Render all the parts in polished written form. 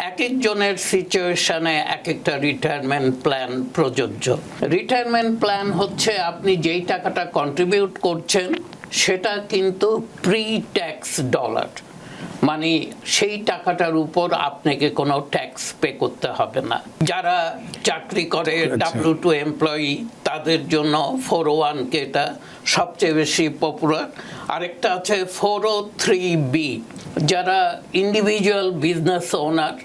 এক একজনের সিচুয়েশনে এক একটা রিটায়ারমেন্ট প্ল্যান প্রযোজ্য। রিটায়ারমেন্ট প্ল্যান হচ্ছে আপনি যেই টাকাটা কন্ট্রিবিউট করছেন সেটা কিন্তু প্রি ট্যাক্স ডলার, মানে সেই টাকাটার উপর আপনাকে কোনো ট্যাক্স পে করতে হবে না। যারা চাকরি করে W2 এমপ্লয়ি তাদের জন্য 401k টা সবচেয়ে বেশি পপুলার। আরেকটা আছে 403b, যারা ইন্ডিভিজুয়াল বিজনেস ওনার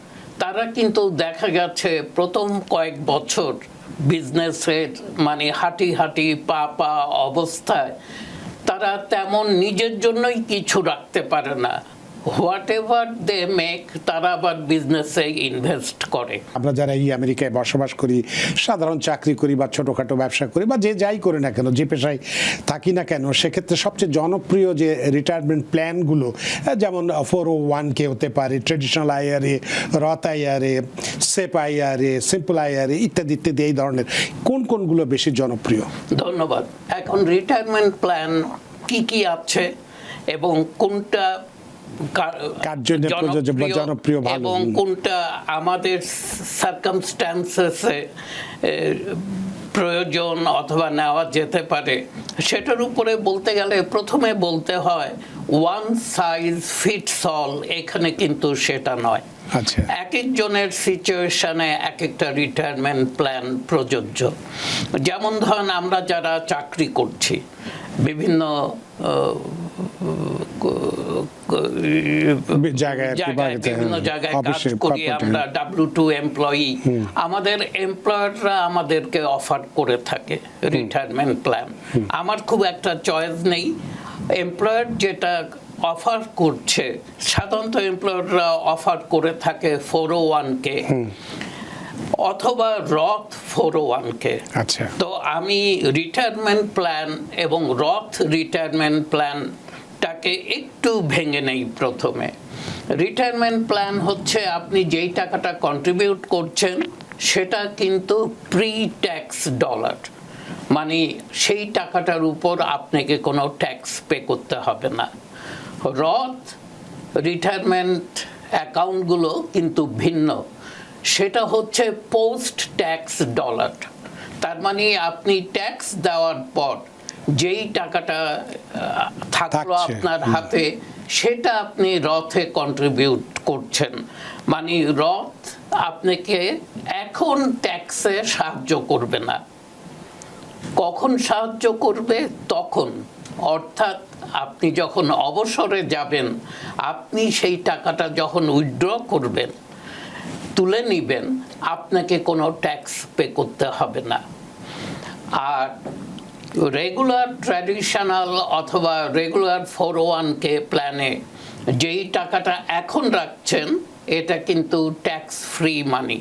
তারা কিন্তু দেখা গেছে প্রথম কয়েক বছর বিজনেসের মানে হাঁটি পা অবস্থায় তারা তেমন নিজের জন্যই কিছু রাখতে পারে না, হোয়াট এভার দে মেক তারা আবার বিজনেসে ইনভেস্ট করে। আমরা যারা এই আমেরিকায় বসবাস করি, সাধারণ চাকরি করি বা ছোটোখাটো ব্যবসা করি বা যে যাই করি না কেন, যে পেশায় থাকি না কেন, সেক্ষেত্রে সবচেয়ে জনপ্রিয় যে রিটায়ারমেন্ট প্ল্যানগুলো যেমন 401k হতে পারে, ট্রেডিশনাল আইআরএ, রথ IRA, shape IRA, simple IRA ইত্যাদি ইত্যাদি, এই ধরনের কোনগুলো বেশি জনপ্রিয়? ধন্যবাদ। এখন রিটায়ারমেন্ট প্ল্যান কি আছে এবং কোনটা জনপ্রিয় এবং কোনটা আমাদের সার্কামস্ট্যান্সেসে প্রয়োজন অথবা নেওয়া যেতে পারে, সেটার উপরে বলতে গেলে প্রথমে বলতে হয় ওয়ান সাইজ ফিটস অল, এখানে কিন্তু সেটা নয়। আচ্ছা, এক একজনের সিচুয়েশনে এক একটা রিটায়ারমেন্ট প্ল্যান প্রযোজ্য। যেমন ধরেন আমরা যারা চাকরি করছি, বিভিন্ন বিভিন্ন জায়গায় কাজ করি, আমরা W2 এমপ্লয়ি, আমাদের এমপ্লয়াররা আমাদেরকে অফার করে থাকে রিটায়ারমেন্ট প্ল্যান। আমার খুব একটা চয়েস নেই, এমপ্লয়ার যেটা অফার করছে, সাধারণত এমপ্লয়াররা অফার করে থাকে 401k অথবা রথ 401k। আচ্ছা, তো আমি রিটায়ারমেন্ট প্ল্যান এবং রথ রিটায়ারমেন্ট প্ল্যানটাকে একটু ভেঙে নেই। প্রথমে রিটায়ারমেন্ট প্ল্যান হচ্ছে আপনি যেই টাকাটা কন্ট্রিবিউট করছেন সেটা কিন্তু প্রি ট্যাক্স ডলার, মানে সেই টাকাটার উপর আপনাকে কোনো ট্যাক্স পে করতে হবে না। রথ রিটায়ারমেন্ট অ্যাকাউন্টগুলো কিন্তু ভিন্ন, সেটা হচ্ছে পোস্ট ট্যাক্স ডলার, তার মানে আপনি ট্যাক্স দেওয়ার পর যেই টাকাটা থাকলো আপনার হাতে সেটা আপনি রথে কন্ট্রিবিউট করছেন। মানে রথ আপনাকে এখন ট্যাক্সে সাহায্য করবে না, কখন সাহায্য করবে? তখন, অর্থাৎ আপনি যখন অবসরে যাবেন, আপনি সেই টাকাটা যখন উইথড্র করবেন, তুলে নিবেন, আপনাকে কোনো ট্যাক্স পে করতে হবে না। আর রেগুলার ট্র্যাডিশনাল অথবা রেগুলার 401k প্ল্যানে যেই টাকাটা এখন রাখছেন এটা কিন্তু ট্যাক্স ফ্রি মানি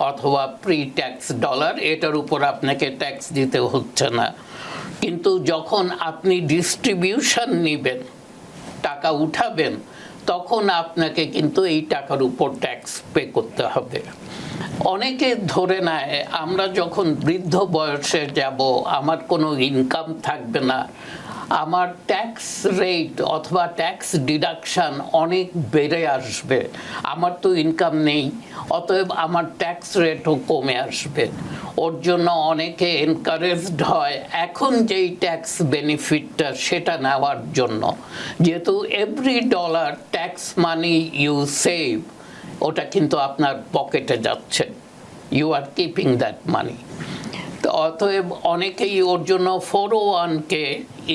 অথবা প্রি ট্যাক্স ডলার, এটার উপর আপনাকে ট্যাক্স দিতে হচ্ছে না। কিন্তু যখন আপনি ডিস্ট্রিবিউশন নেবেন, টাকা উঠাবেন, তখন আপনাকে কিন্তু এই টাকার উপর ট্যাক্স পে করতে হবে। অনেকে ধরে নেয় আমরা যখন বৃদ্ধ বয়সে যাব আমার কোনো ইনকাম থাকবে না, আমার ট্যাক্স রেট অথবা ট্যাক্স ডিডাকশান অনেক বেড়ে আসবে, আমার তো ইনকাম নেই, অতএব আমার ট্যাক্স রেটও কমে আসবে। ওর জন্য অনেকে এনকারেজড হয় এখন যেই ট্যাক্স বেনিফিটটা সেটা নেওয়ার জন্য, যেহেতু every dollar tax money you save, ওটা কিন্তু আপনার পকেটে যাচ্ছে, you are keeping that money. অতএব অনেকেই ওর জন্য 401k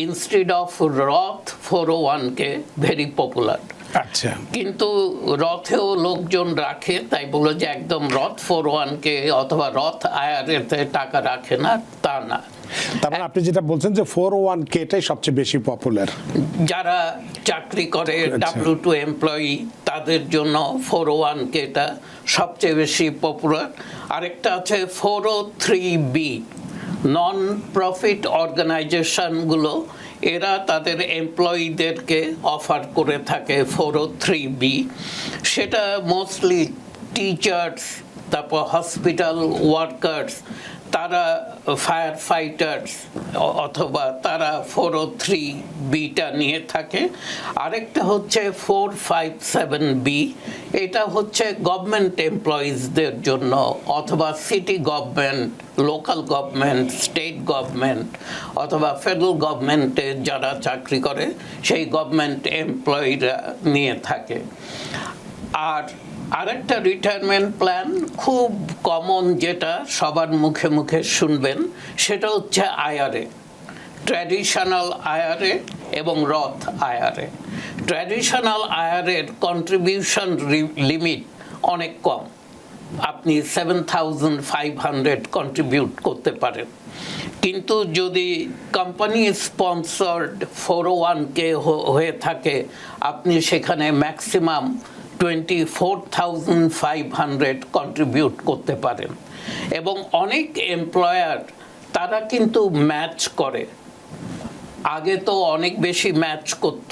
ইনস্টেড অফ রথ 401k ভেরি পপুলার। আচ্ছা, কিন্তু রথেও লোকজন রাখে, তাই বলে যে একদম রথ 401k অথবা রথ আইআরএতে টাকা রাখে না, তা না। তারপরে আপনি যেটা বলছেন যে 401k টাই সবচেয়ে বেশি পপুলার, যারা চাকরি করে W2 এমপ্লয়ি তাদের জন্য 401k টা সবচেয়ে বেশি পপুলার। আরেকটা আছে 403b, নন প্রফিট অর্গানাইজেশনগুলো, এরা তাদের এমপ্লয়িদেরকে অফার করে থাকে 403b, সেটা মোস্টলি টিচার্স, তারপর হসপিটাল ওয়ার্কার্স, তারা ফায়ার ফাইটার্স অথবা তারা 403(b)টা নিয়ে থাকে। আরেকটা হচ্ছে 457(b), এটা হচ্ছে গভর্নমেন্ট এমপ্লয়িজদের জন্য অথবা city government, local government, state government অথবা ফেডারেল গভর্নমেন্টে যারা চাকরি করে সেই গভর্নমেন্ট এমপ্লয়িরা নিয়ে থাকে। আর আরেকটা রিটায়ারমেন্ট প্ল্যান খুব কমন, যেটা সবার মুখে মুখে শুনবেন, সেটা হচ্ছে আইআরএ, ট্র্যাডিশনাল আইআরএ এবং রথ আইআরএ। ট্র্যাডিশনাল আইআরএর কন্ট্রিবিউশন লিমিট অনেক কম, আপনি 7,500 কন্ট্রিবিউট করতে পারেন। কিন্তু যদি কোম্পানি স্পন্সর্ড 401(k) হয়ে থাকে, আপনি সেখানে ম্যাক্সিমাম 24,500 কন্ট্রিবিউট করতে পারেন। এবং অনেক এমপ্লয়ার তারা কিন্তু ম্যাচ করে, আগে তো অনেক বেশি ম্যাচ করত,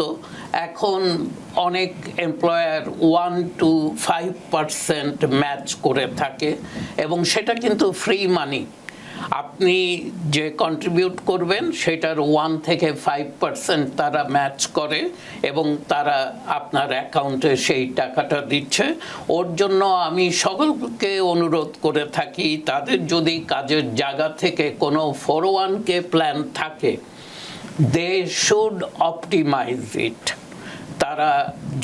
এখন অনেক এমপ্লয়ার 1 to 5% ম্যাচ করে থাকে এবং সেটা কিন্তু ফ্রি মানি। আপনি যে কন্ট্রিবিউট করবেন সেটার 1 থেকে 5% তারা ম্যাচ করে এবং তারা আপনার অ্যাকাউন্টে সেই টাকাটা দিচ্ছে। ওর জন্য আমি সকলকে অনুরোধ করে থাকি, তাদের যদি কাজের জায়গা থেকে কোনো 401(k) প্ল্যান থাকে, দে শুড অপটিমাইজ ইট। তারা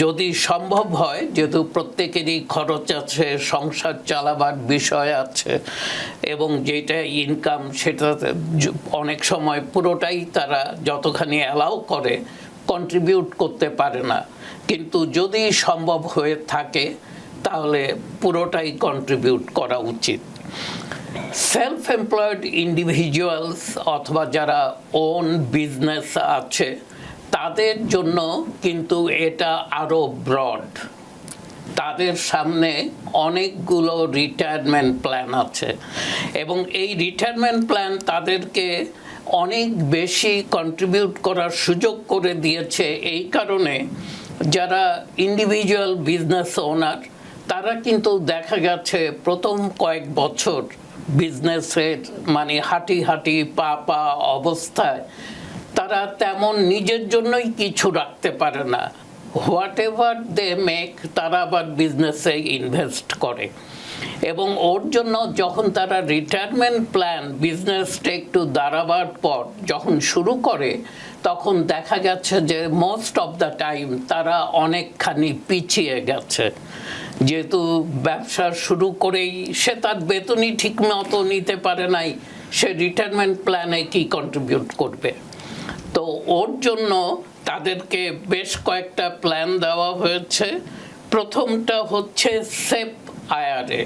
যদি সম্ভব হয়, যেহেতু প্রত্যেকেরই খরচ আছে, সংসার চালাবার বিষয় আছে এবং যেটা ইনকাম সেটা অনেক সময় পুরোটাই তারা যতখানি অ্যালাউ করে কন্ট্রিবিউট করতে পারে না, কিন্তু যদি সম্ভব হয়ে থাকে তাহলে পুরোটাই কন্ট্রিবিউট করা উচিত। সেলফ এমপ্লয়েড ইন্ডিভিজুয়ালস অথবা যারা ওন বিজনেস আছে, তাদের জন্য কিন্তু এটা আরো ব্রড। তাদের সামনে অনেকগুলো রিটায়ারমেন্ট প্ল্যান আছে এবং এই রিটায়ারমেন্ট প্ল্যান তাদেরকে অনেক বেশি কন্ট্রিবিউট করার সুযোগ করে দিয়েছে। এই কারণে যারা ইন্ডিভিজুয়াল বিজনেস ওনার, তারা কিন্তু দেখা গেছে প্রথম কয়েক বছর বিজনেসের মানে হাঁটি হাঁটি পা পা অবস্থায় তারা তেমন নিজের জন্যই কিছু রাখতে পারে না। হোয়াট এভার দে মেক তারা আবার বিজনেসে ইনভেস্ট করে এবং ওর জন্য যখন তারা রিটায়ারমেন্ট প্ল্যান বিজনেসটা একটু দাঁড়াবার পর যখন শুরু করে, তখন দেখা গেছে যে মোস্ট অফ দ্য টাইম তারা অনেকখানি পিছিয়ে গেছে। যেহেতু ব্যবসা শুরু করেই সে তার বেতনই ঠিক মতো নিতে পারে নাই, সে রিটায়ারমেন্ট প্ল্যানে কি কন্ট্রিবিউট করবে? তো ওর জন্য তাদেরকে বেশ কয়েকটা প্ল্যান দেওয়া হয়েছে। প্রথমটা হচ্ছে shape IRA,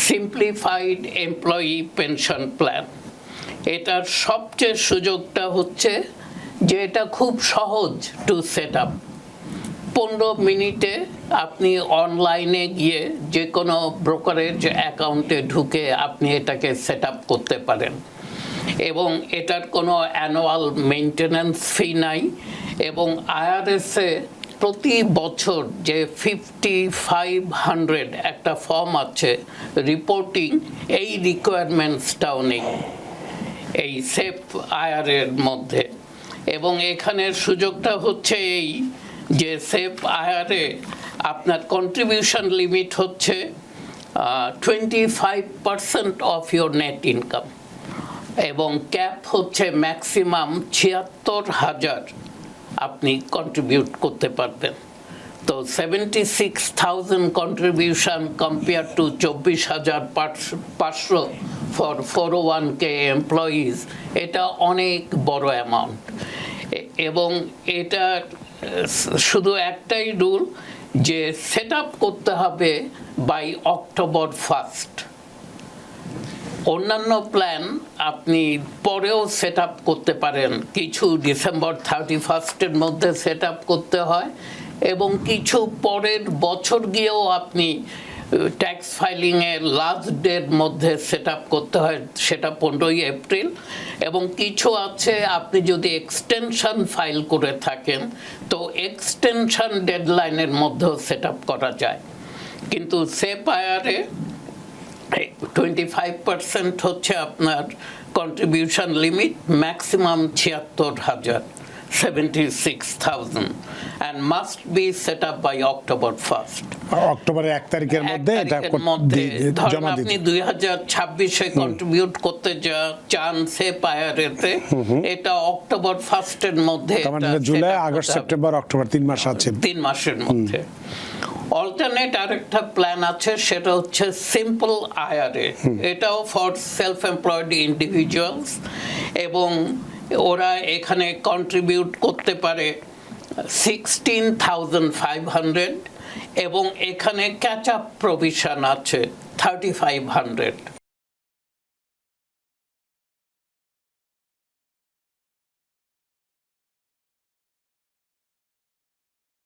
simplified employee pension plan. এটার সবচেয়ে সুযোগটা হচ্ছে যে এটা খুব সহজ টু সেট আপ। 15 মিনিটে আপনি অনলাইনে গিয়ে যে কোনো ব্রোকারেজ অ্যাকাউন্টে ঢুকে আপনি এটাকে সেট আপ করতে পারেন এবং এটার কোনো অ্যানুয়াল মেইনটেনেন্স ফি নাই। এবং আইআরএসে প্রতি বছর যে 5500 একটা ফর্ম আছে রিপোর্টিং, এই রিকোয়ারমেন্টসটাও নেই এই সেফ আইআরএর মধ্যে। এবং এখানের সুযোগটা হচ্ছে এই যে সেফ আইআরএ আপনার কন্ট্রিবিউশন লিমিট হচ্ছে 25% অফ ইয়োর নেট ইনকাম এবং ক্যাপ হচ্ছে ম্যাক্সিমাম 76,000 আপনি কন্ট্রিবিউট করতে পারবেন। তো 76,000 contribution compare to 24,500 for 401(k) employees, এটা অনেক বড় অ্যামাউন্ট। এবং এটা শুধু একটাই রুল যে সেট আপ করতে হবে বাই October 1st। অন্যান্য প্ল্যান আপনি পরেও সেট আপ করতে পারেন, কিছু December 31st মধ্যে সেট আপ করতে হয় এবং কিছু পরের বছর গিয়েও আপনি ট্যাক্স ফাইলিংয়ের লাস্ট ডের মধ্যে সেট আপ করতে হয়, সেটা 15ই এপ্রিল। এবং কিছু আছে আপনি যদি এক্সটেনশন ফাইল করে থাকেন তো এক্সটেনশন ডেডলাইনের মধ্যেও সেট আপ করা যায়। কিন্তু সেপ আইআরএ 25% হচ্ছে আপনার contribution limit, maximum 76,000, 76,000, and must be set up by October 1st. অক্টোবরের 1 তারিখের মধ্যে এটা ধরেন জমা আপনি দিতে 2026-এ কন্ট্রিবিউট করতে চান সেপায়ারেতে, এটা অক্টোবর 1st-এর মধ্যে তার মানে এটা জুলাই, set up আগস্ট, করতে হবে। সেপ্টেম্বর, অক্টোবর 3 মাস আছে। 3 মাসের মধ্যে। অল্টারনেট আরেকটা প্ল্যান আছে, সেটা হচ্ছে সিম্পল আইআরএ। এটাও ফর সেলফ এমপ্লয়েড ইন্ডিভিজুয়ালস, এবং ওরা এখানে কন্ট্রিবিউট করতে পারে 16,500, এবং এখানে ক্যাচ আপ প্রভিশন আছে 3,500।